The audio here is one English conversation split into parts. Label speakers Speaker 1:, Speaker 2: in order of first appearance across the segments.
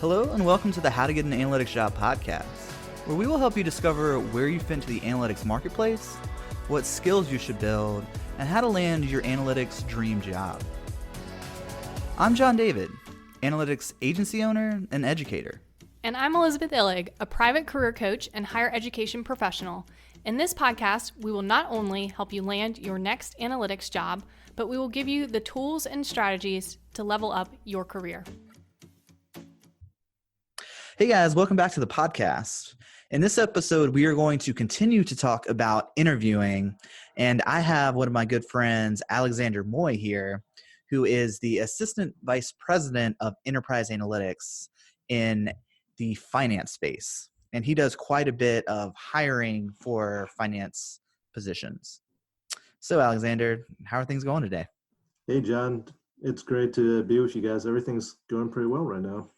Speaker 1: Hello and welcome to the How to Get an Analytics Job podcast, where we will help you discover where you fit into the analytics marketplace, what skills you should build, and how to land your analytics dream job. I'm John David, analytics agency owner and educator.
Speaker 2: And I'm Elizabeth Illig, a private career coach and higher education professional. In this podcast, we will not only help you land your next analytics job, but we will give you the tools and strategies to level up your career.
Speaker 1: Hey guys, welcome back to the podcast. In this episode, we are going to continue to talk about interviewing, and I have one of my good friends, Alexander Moy here, who is the Assistant Vice President of Enterprise Analytics in the finance space, and he does quite a bit of hiring for finance positions. So Alexander, how are things going today?
Speaker 3: Hey John, it's great to be with you guys. Everything's going pretty well right now.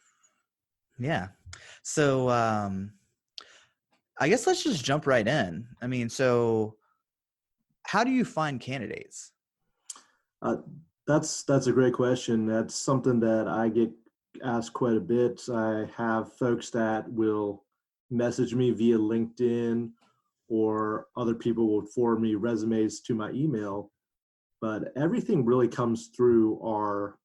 Speaker 1: Yeah. So I guess let's just jump right in. So how do you find candidates?
Speaker 3: That's a great question. That's something that I get asked quite a bit. I have folks that will message me via LinkedIn, or other people will forward me resumes to my email. But everything really comes through our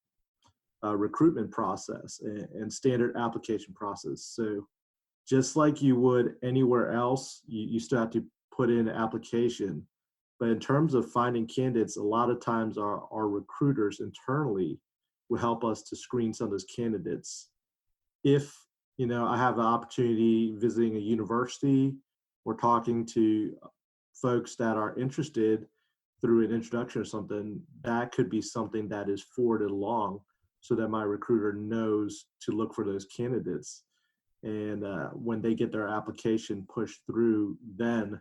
Speaker 3: recruitment process and standard application process. So just like you would anywhere else, you still have to put in an application. But in terms of finding candidates, a lot of times our recruiters internally will help us to screen some of those candidates. If, I have an opportunity visiting a university or talking to folks that are interested through an introduction or something, that could be something that is forwarded along so that my recruiter knows to look for those candidates. And when they get their application pushed through, then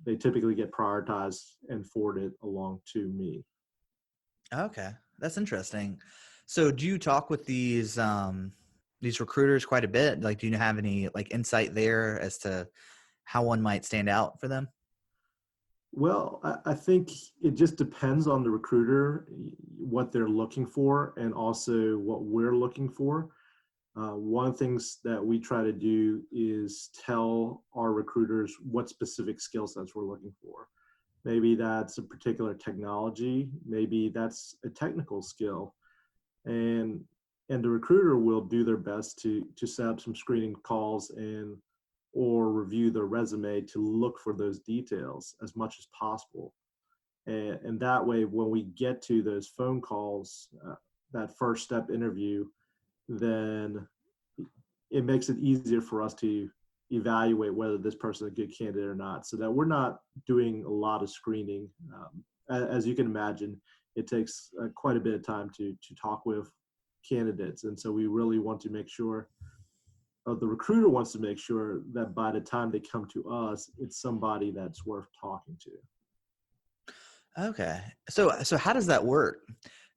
Speaker 3: they typically get prioritized and forwarded along to me.
Speaker 1: Okay, that's interesting. So do you talk with these recruiters quite a bit? Like, do you have any insight there as to how one might stand out for them?
Speaker 3: Well, I think it just depends on the recruiter, what they're looking for, and also what we're looking for. One of the things that we try to do is tell our recruiters what specific skill sets we're looking for. Maybe that's a particular technology, maybe that's a technical skill, and the recruiter will do their best to set up some screening calls or review their resume to look for those details as much as possible. And that way, when we get to those phone calls, that first step interview, then it makes it easier for us to evaluate whether this person is a good candidate or not, so that we're not doing a lot of screening. As you can imagine, it takes quite a bit of time to talk with candidates. And so we really want to make sure, the recruiter wants to make sure that by the time they come to us, it's somebody that's worth talking to.
Speaker 1: Okay. So how does that work?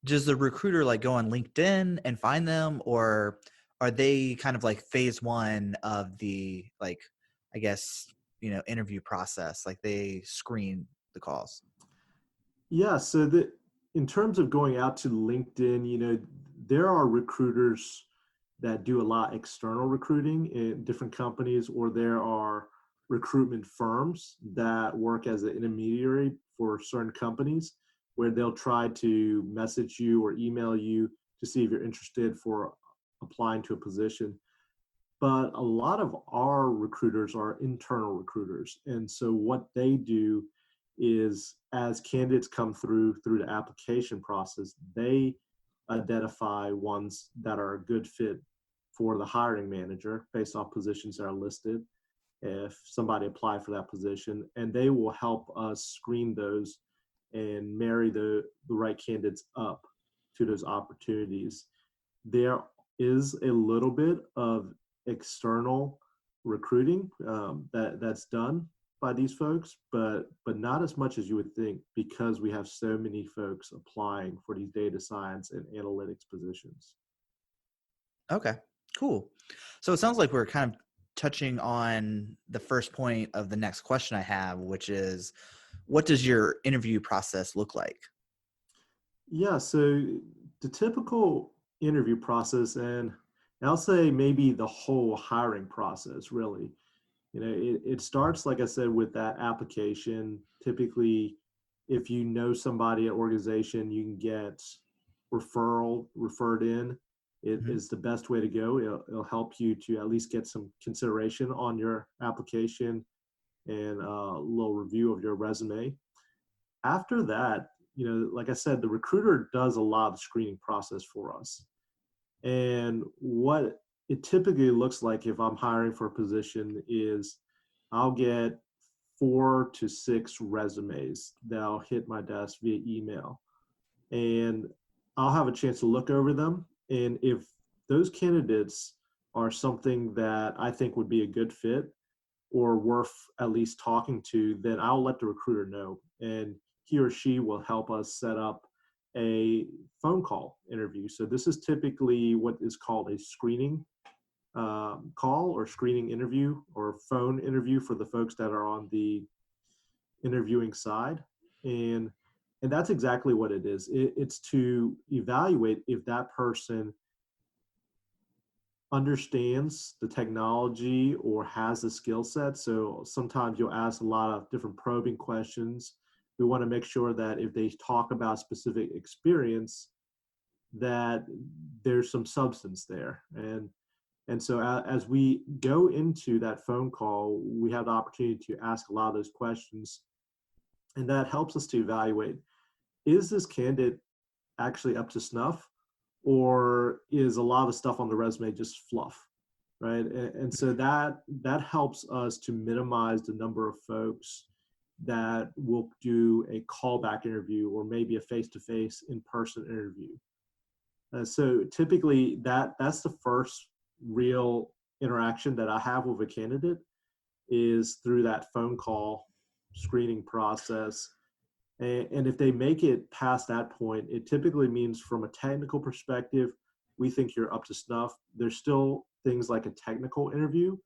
Speaker 1: Does the recruiter go on LinkedIn and find them, or are they kind of phase one of the, interview process? They screen the calls?
Speaker 3: Yeah. So in terms of going out to LinkedIn, there are recruiters that do a lot of external recruiting in different companies, or there are recruitment firms that work as an intermediary for certain companies, where they'll try to message you or email you to see if you're interested for applying to a position. But a lot of our recruiters are internal recruiters. And so what they do is, as candidates come through the application process, they identify ones that are a good fit for the hiring manager based off positions that are listed, if somebody applied for that position, and they will help us screen those and marry the right candidates up to those opportunities. There is a little bit of external recruiting that's done by these folks, but not as much as you would think, because we have so many folks applying for these data science and analytics positions.
Speaker 1: Okay, cool. So it sounds like we're kind of touching on the first point of the next question I have, which is, what does your interview process look like?
Speaker 3: Yeah, so the typical interview process, and And I'll say maybe the whole hiring process, really. It starts, like I said, with that application. Typically, if you know somebody at organization, you can get referred in. It
Speaker 1: Mhm.
Speaker 3: is the best way to go. It'll help you to at least get some consideration on your application and a little review of your resume. After that, like I said, the recruiter does a lot of the screening process for us. And what it typically looks like if I'm hiring for a position is I'll get 4 to 6 resumes that'll hit my desk via email. And I'll have a chance to look over them. And if those candidates are something that I think would be a good fit or worth at least talking to, then I'll let the recruiter know. And he or she will help us set up a phone call interview. So this is typically what is called a screening call or screening interview or phone interview for the folks that are on the interviewing side. And and that's exactly what it is. It's to evaluate if that person understands the technology or has the skill set. So sometimes you'll ask a lot of different probing questions. We want to make sure that if they talk about specific experience, that there's some substance there. And so as we go into that phone call, we have the opportunity to ask a lot of those questions. And that helps us to evaluate, is this candidate actually up to snuff? Or is a lot of the stuff on the resume just fluff, right? And so that helps us to minimize the number of folks that will do a callback interview or maybe a face-to-face in-person interview. So typically that's the first real interaction that I have with a candidate is through that phone call screening process. And if they make it past that point, it typically means from a technical perspective, we think you're up to snuff. There's still things like a technical interview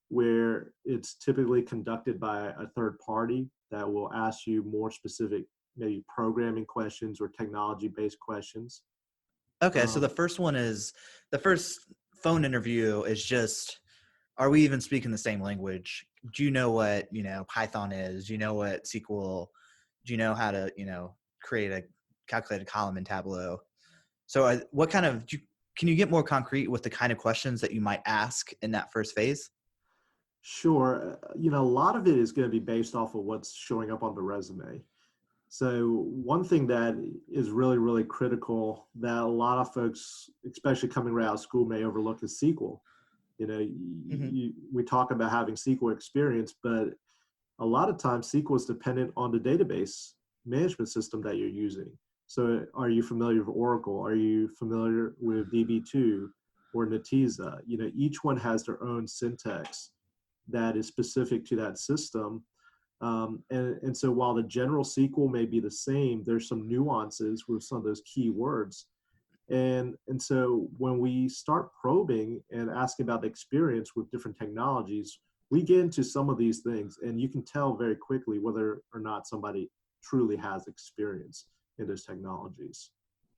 Speaker 3: where it's typically conducted by a third party that will ask you more specific, maybe programming questions or technology-based questions.
Speaker 1: Okay, so
Speaker 3: Um,
Speaker 1: the first phone interview is just, are we even speaking the same language? Do you know what, Python is? Do you know what SQL? Do you know how to, create a calculated column in Tableau? So what kind of, can you get more concrete with the kind of questions that you might ask in that first phase?
Speaker 3: sure, a lot of it is going to be based off of what's showing up on the resume. So one thing that is really, really critical that a lot of folks, especially coming right out of school, may overlook is SQL.
Speaker 1: Mm-hmm.
Speaker 3: We talk about having SQL experience, but a lot of times SQL is dependent on the database management system that you're using. So are you familiar with Oracle? Are you familiar with DB2 or Netezza? Each one has their own syntax that is specific to that system. And so while the general SQL may be the same, there's some nuances with some of those key words. And so when we start probing and asking about the experience with different technologies, we get into some of these things, and you can tell very quickly whether or not somebody truly has experience in those technologies.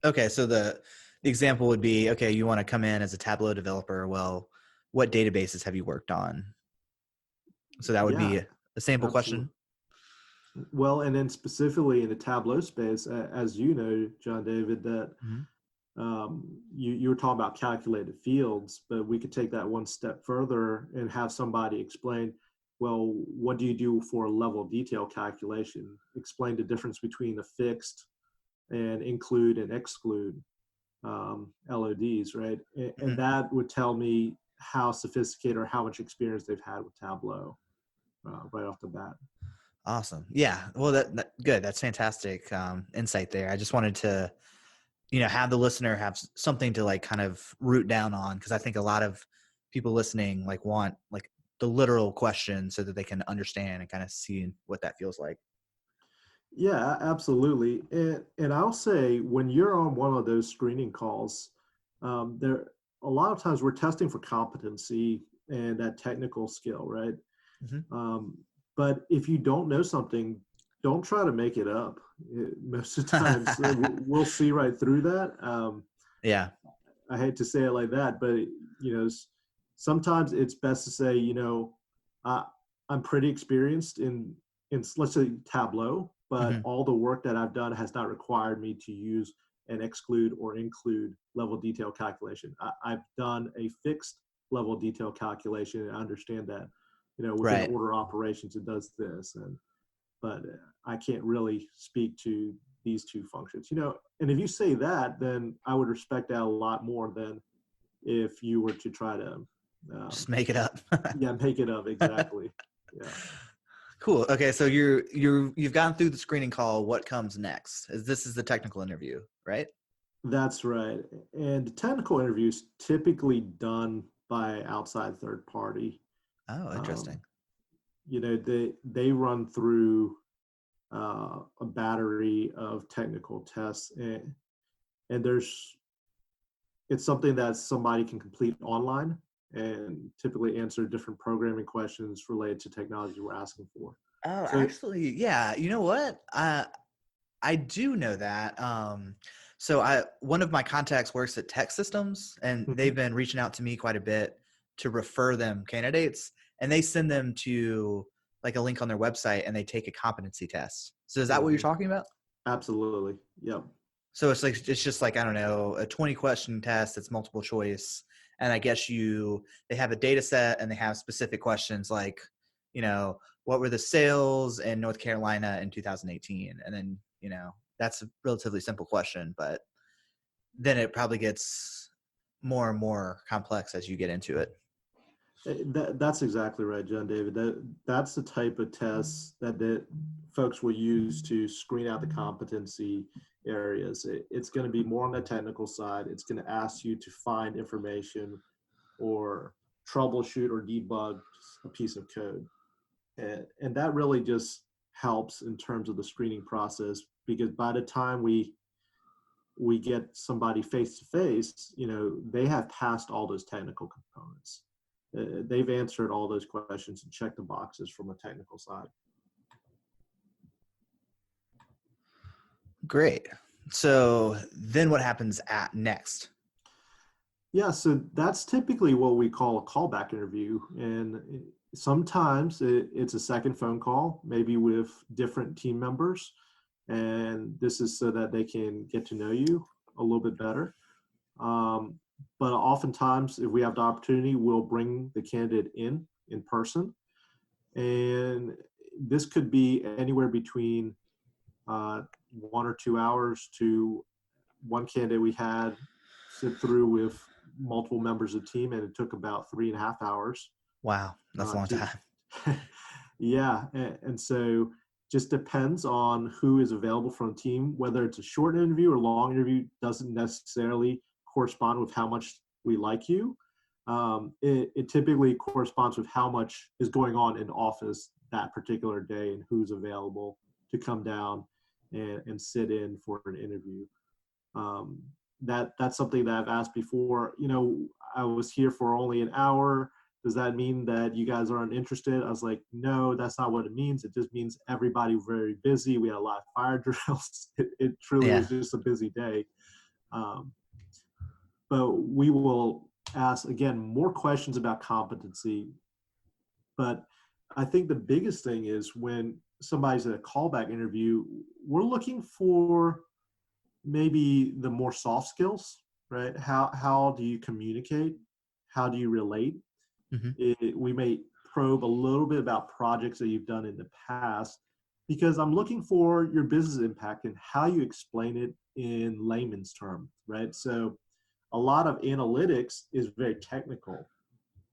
Speaker 1: Okay, so the example would be, okay, you want to come in as a Tableau developer. Well, what databases have you worked on? So that would
Speaker 3: Yeah,
Speaker 1: be a sample
Speaker 3: absolutely.
Speaker 1: question.
Speaker 3: Well, and then specifically in the Tableau space, as you know, John David, that
Speaker 1: Mhm.
Speaker 3: you were talking about calculated fields, but we could take that one step further and have somebody explain, well, what do you do for a level of detail calculation? Explain the difference between a fixed and include and exclude LODs, right? And
Speaker 1: Mhm.
Speaker 3: that would tell me how sophisticated or how much experience they've had with Tableau right off the bat.
Speaker 1: Awesome. Yeah. Well, that good. That's fantastic insight there. I just wanted to, have the listener have something to like kind of root down on, because I think a lot of people listening like want like the literal question so that they can understand and kind of see what that feels like.
Speaker 3: Yeah, absolutely. And I'll say when you're on one of those screening calls, there a lot of times we're testing for competency and that technical skill, right?
Speaker 1: Mhm.
Speaker 3: Um, but if you don't know something, don't try to make it up. Most of the times we'll see right through that.
Speaker 1: Yeah.
Speaker 3: I hate to say it like that, but sometimes it's best to say, I'm pretty experienced in let's say Tableau, but all the work that I've done has not required me to use an exclude or include level detail calculation. I've done a fixed level detail calculation, and I understand that, within order operations, it does this, but I can't really speak to these two functions, and if you say that, then I would respect that a lot more than if you were to try to
Speaker 1: just make it up.
Speaker 3: make it up. Exactly. Yeah.
Speaker 1: Cool. Okay. So you've gone through the screening call. What comes next? This is the technical interview, right?
Speaker 3: That's right. And the technical interview is typically done by outside third party.
Speaker 1: Oh, interesting.
Speaker 3: They run through a battery of technical tests, and it's something that somebody can complete online and typically answer different programming questions related to technology we're asking for.
Speaker 1: Oh, actually, yeah. You know what? I do know that. So one of my contacts works at Tech Systems, and they've been reaching out to me quite a bit to refer them candidates, and they send them to like a link on their website, and they take a competency test. So is that what you're talking about?
Speaker 3: Absolutely. Yep.
Speaker 1: So it's just like, I don't know, a 20-question test that's multiple choice. And I guess they have a data set, and they have specific questions like, what were the sales in North Carolina in 2018? And then, that's a relatively simple question, but then it probably gets more and more complex as you get into it.
Speaker 3: That's exactly right, John David. That's the type of tests that folks will use to screen out the competency areas. It's going to be more on the technical side. It's going to ask you to find information or troubleshoot or debug a piece of code. And that really just helps in terms of the screening process, because by the time we get somebody face to face, they have passed all those technical components. They've answered all those questions and checked the boxes from a technical side.
Speaker 1: Great. So then what happens next?
Speaker 3: Yeah, so that's typically what we call a callback interview. And sometimes it's a second phone call, maybe with different team members. And this is so that they can get to know you a little bit better. But oftentimes, if we have the opportunity, we'll bring the candidate in person. And this could be anywhere between 1 or 2 hours to one candidate we had sit through with multiple members of the team, and it took about 3.5 hours.
Speaker 1: Wow, that's a long time.
Speaker 3: Yeah, and so just depends on who is available from the team. Whether it's a short interview or long interview doesn't necessarily correspond with how much we like you. It typically corresponds with how much is going on in office that particular day and who's available to come down and sit in for an interview. That's something that I've asked before. I was here for only an hour. Does that mean that you guys aren't interested? I was like, no, that's not what it means. It just means everybody very busy. We had a lot of fire drills. It truly was just a busy day. But we will ask, again, more questions about competency. But I think the biggest thing is when somebody's at a callback interview, we're looking for maybe the more soft skills, right? How do you communicate? How do you relate? We may probe a little bit about projects that you've done in the past, because I'm looking for your business impact and how you explain it in layman's terms, right? So a lot of analytics is very technical,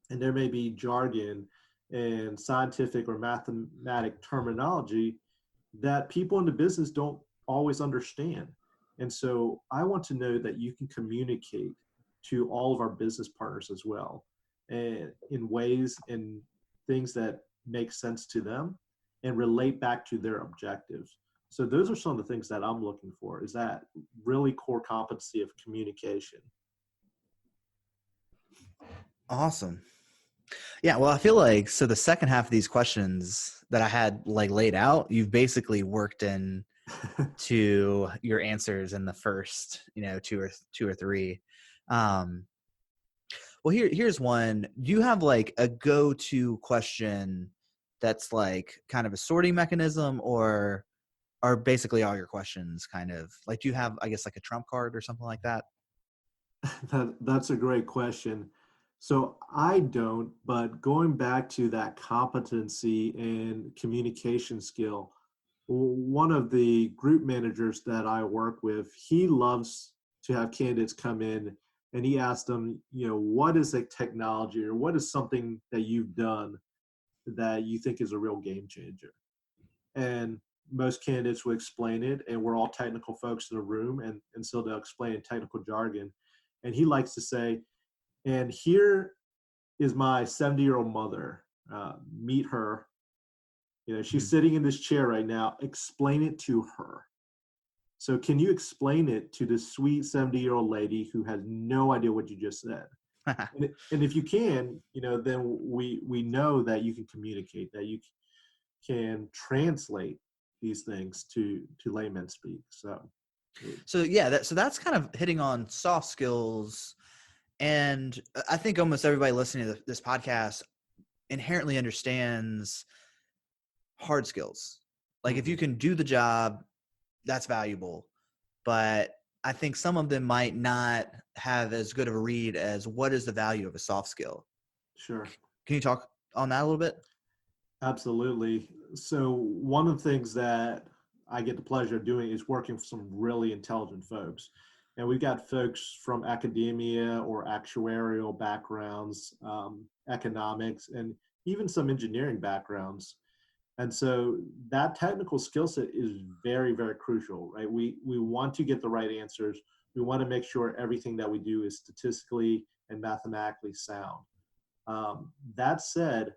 Speaker 3: and there may be jargon and scientific or mathematic terminology that people in the business don't always understand. And so I want to know that you can communicate to all of our business partners as well, and in ways and things that make sense to them and relate back to their objectives. So those are some of the things that I'm looking for, is that really core competency of communication.
Speaker 1: Awesome. Yeah, well, I feel like, so the second half of these questions that I had like laid out, you've basically worked in to your answers in the first, two or three. Well, Well, here's one. Do you have like a go-to question that's like kind of a sorting mechanism, or are basically all your questions kind of like, do you have, I guess, like a trump card or something like that?
Speaker 3: That's a great question. So I don't, but going back to that competency and communication skill, one of the group managers that I work with, he loves to have candidates come in and he asks them, what is a technology or what is something that you've done that you think is a real game changer? And most candidates will explain it, and we're all technical folks in the room, and so they'll explain in technical jargon. And he likes to say, and here is my 70-year-old mother. Meet her. She's sitting in this chair right now. Explain it to her. So can you explain it to this sweet 70-year-old lady who has no idea what you just said? And if you can, then we know that you can communicate, that you can translate these things to layman speak.
Speaker 1: So yeah, so that's kind of hitting on soft skills. And I think almost everybody listening to this podcast inherently understands hard skills. Like if you can do the job, that's valuable. But I think some of them might not have as good of a read as what is the value of a soft skill.
Speaker 3: Sure.
Speaker 1: Can you talk on that a little bit?
Speaker 3: Absolutely. So one of the things that I get the pleasure of doing is working with some really intelligent folks. And we've got folks from academia or actuarial backgrounds, economics, and even some engineering backgrounds. And so that technical skill set is very, very crucial, right? We want to get the right answers. We want to make sure everything that we do is statistically and mathematically sound. That said,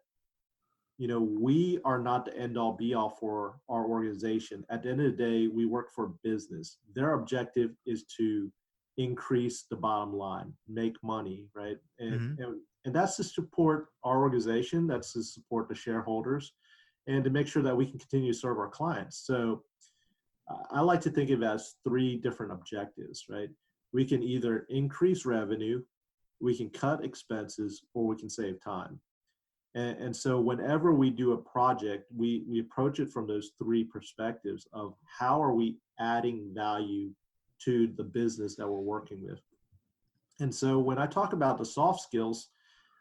Speaker 3: we are not the end all be all for our organization. At the end of the day, we work for business. Their objective is to increase the bottom line, make money, right? And that's to support our organization. That's to support the shareholders and to make sure that we can continue to serve our clients. So I like to think of it as three different objectives, right? We can either increase revenue, we can cut expenses, or we can save time. And so whenever we do a project, we approach it from those three perspectives of how are we adding value to the business that we're working with. And so when I talk about the soft skills,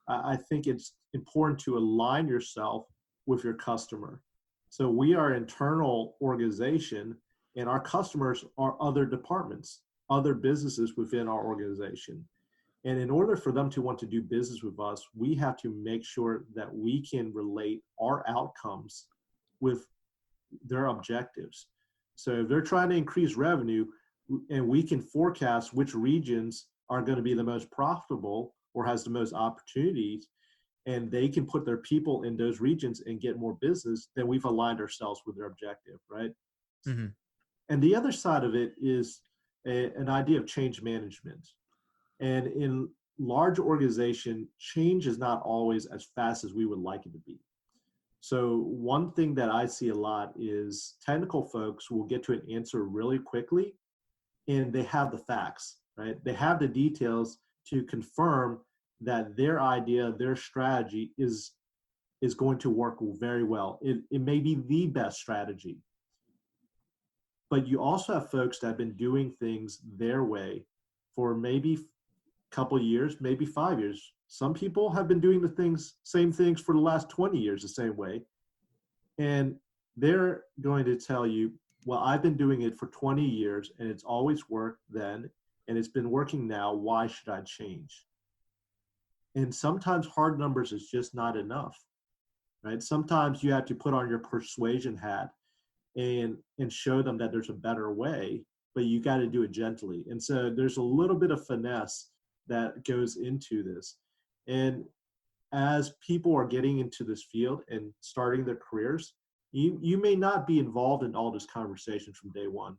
Speaker 3: I think it's important to align yourself with your customer. So we are an internal organization, and our customers are other departments, other businesses within our organization. And in order for them to want to do business with us, we have to make sure that we can relate our outcomes with their objectives. So if they're trying to increase revenue and we can forecast which regions are going to be the most profitable or has the most opportunities, and they can put their people in those regions and get more business, then we've aligned ourselves with their objective, right? Mm-hmm. And the other side of it is an idea of change management. And in large organization, change is not always as fast as we would like it to be. So one thing that I see a lot is technical folks will get to an answer really quickly, and they have the facts, right? They have the details to confirm that their idea, their strategy is going to work very well. It may be the best strategy. But you also have folks that have been doing things their way for maybe couple of years, maybe 5 years. Some people have been doing same things for the last 20 years the same way. And they're going to tell you, well, I've been doing it for 20 years and it's always worked then, and it's been working now. Why should I change? And sometimes hard numbers is just not enough, right? Sometimes you have to put on your persuasion hat and show them that there's a better way, but you got to do it gently. And so there's a little bit of finesse that goes into this. And as people are getting into this field and starting their careers, you may not be involved in all this conversation from day one,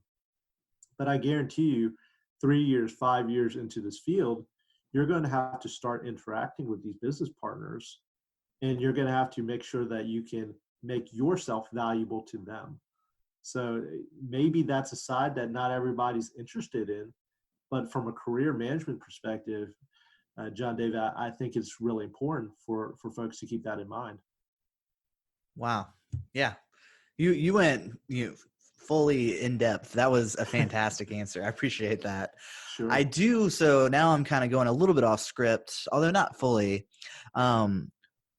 Speaker 3: but I guarantee you 3 years, 5 years into this field, you're going to have to start interacting with these business partners, and you're going to have to make sure that you can make yourself valuable to them. So maybe that's a side that not everybody's interested in, but from a career management perspective, John David, I think it's really important for folks to keep that in mind.
Speaker 1: Wow. Yeah. You went fully in depth. That was a fantastic answer. I appreciate that.
Speaker 3: Sure.
Speaker 1: I do. So now I'm kind of going a little bit off script, although not fully.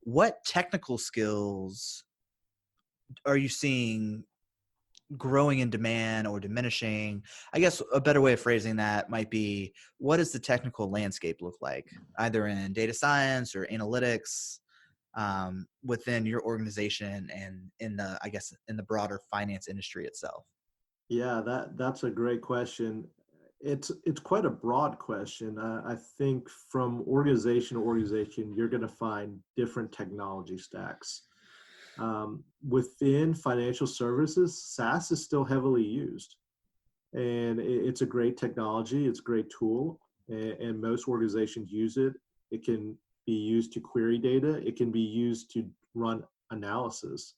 Speaker 1: What technical skills are you seeing growing in demand or diminishing? I guess a better way of phrasing that might be, what does the technical landscape look like, either in data science or analytics, within your organization and in the broader finance industry itself?
Speaker 3: Yeah, that's a great question. It's quite a broad question. I think from organization to organization, you're going to find different technology stacks. Within financial services, SaaS is still heavily used, and it's a great technology. It's a great tool, and most organizations use it. It can be used to query data. It can be used to run analysis.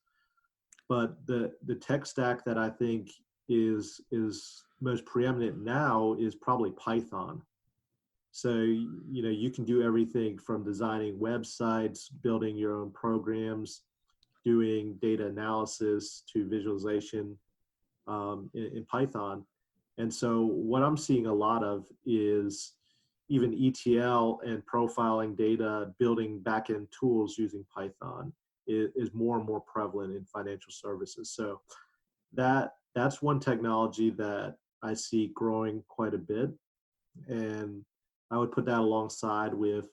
Speaker 3: But the tech stack that I think is most preeminent now is probably Python. So you can do everything from designing websites, building your own programs, doing data analysis to visualization in Python. And so what I'm seeing a lot of is even ETL and profiling data, building backend tools using Python is more and more prevalent in financial services. So that's one technology that I see growing quite a bit. And I would put that alongside with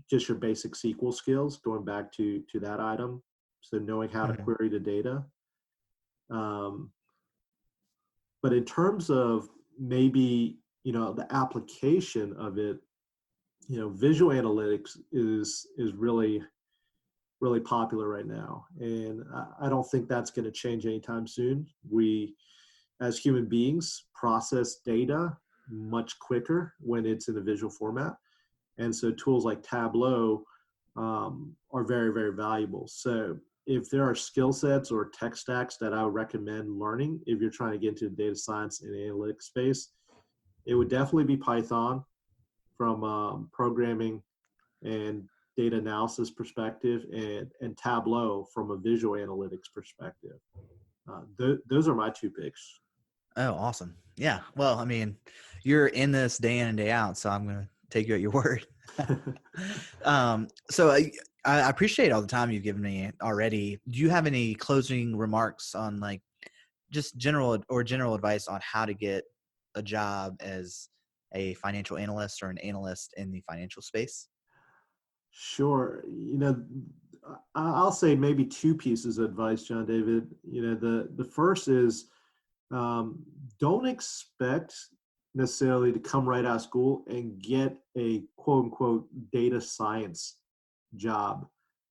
Speaker 3: just your basic SQL skills, going back to that item. So knowing how to query the data. But in terms of maybe, the application of it, visual analytics is really, really popular right now. And I don't think that's going to change anytime soon. We, as human beings, process data much quicker when it's in a visual format. And so tools like Tableau are very, very valuable. So if there are skill sets or tech stacks that I would recommend learning if you're trying to get into the data science and analytics space, it would definitely be Python from programming and data analysis perspective, and Tableau from a visual analytics perspective. Those are my two picks.
Speaker 1: Oh, awesome. Yeah. Well, I mean, you're in this day in and day out, so I'm going to take you at your word. So I appreciate all the time you've given me already. Do you have any closing remarks on just general advice on how to get a job as a financial analyst or an analyst in the financial space?
Speaker 3: Sure. I'll say maybe two pieces of advice, John David. The first is don't expect necessarily to come right out of school and get a quote unquote data science job.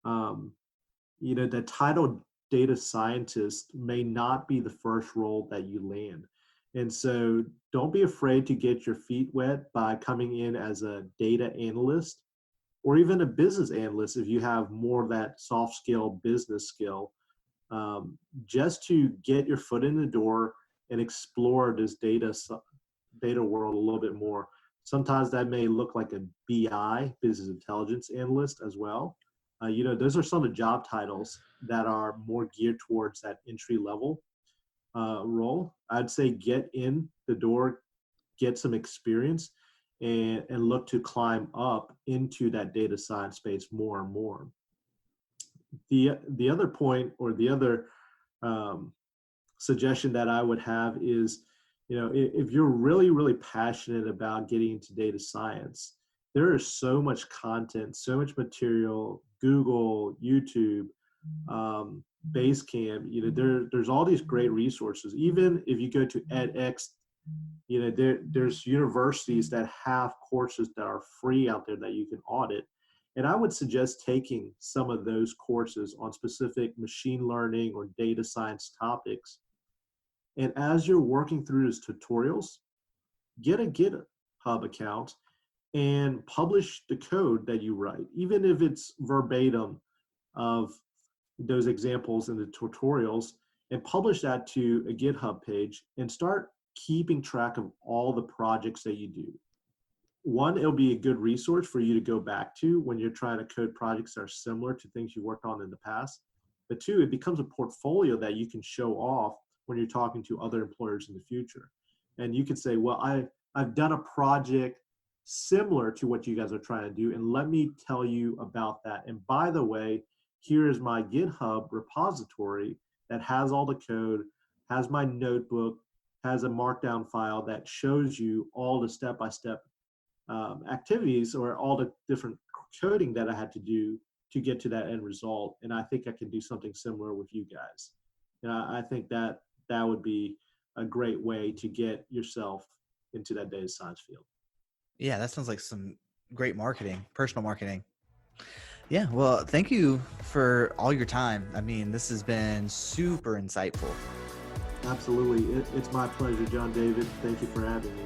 Speaker 3: The title data scientist may not be the first role that you land. And so don't be afraid to get your feet wet by coming in as a data analyst or even a business analyst if you have more of that soft skill, business skill, just to get your foot in the door and explore this data world a little bit more. Sometimes that may look like a BI, business intelligence analyst as well. Those are some of the job titles that are more geared towards that entry level role. I'd say get in the door, get some experience, and look to climb up into that data science space more and more. The other point, or the other suggestion that I would have is, if you're really, really passionate about getting into data science, there is so much content, so much material, Google, YouTube, Basecamp, there's all these great resources. Even if you go to edX, there's universities that have courses that are free out there that you can audit. And I would suggest taking some of those courses on specific machine learning or data science topics. And as you're working through those tutorials, get a GitHub account and publish the code that you write, even if it's verbatim of those examples in the tutorials, and publish that to a GitHub page and start keeping track of all the projects that you do. one, it'll be a good resource for you to go back to when you're trying to code projects that are similar to things you worked on in the past. But two, it becomes a portfolio that you can show off when you're talking to other employers in the future. And you can say, well, I've done a project similar to what you guys are trying to do, and let me tell you about that. And by the way, here is my GitHub repository that has all the code, has my notebook, has a markdown file that shows you all the step-by-step activities or all the different coding that I had to do to get to that end result. And I think I can do something similar with you guys. And I think that would be a great way to get yourself into that data science field.
Speaker 1: Yeah, that sounds like some great marketing, personal marketing. Yeah, well, thank you for all your time. I mean, this has been super insightful.
Speaker 3: Absolutely. It's my pleasure, John David. Thank you for having me.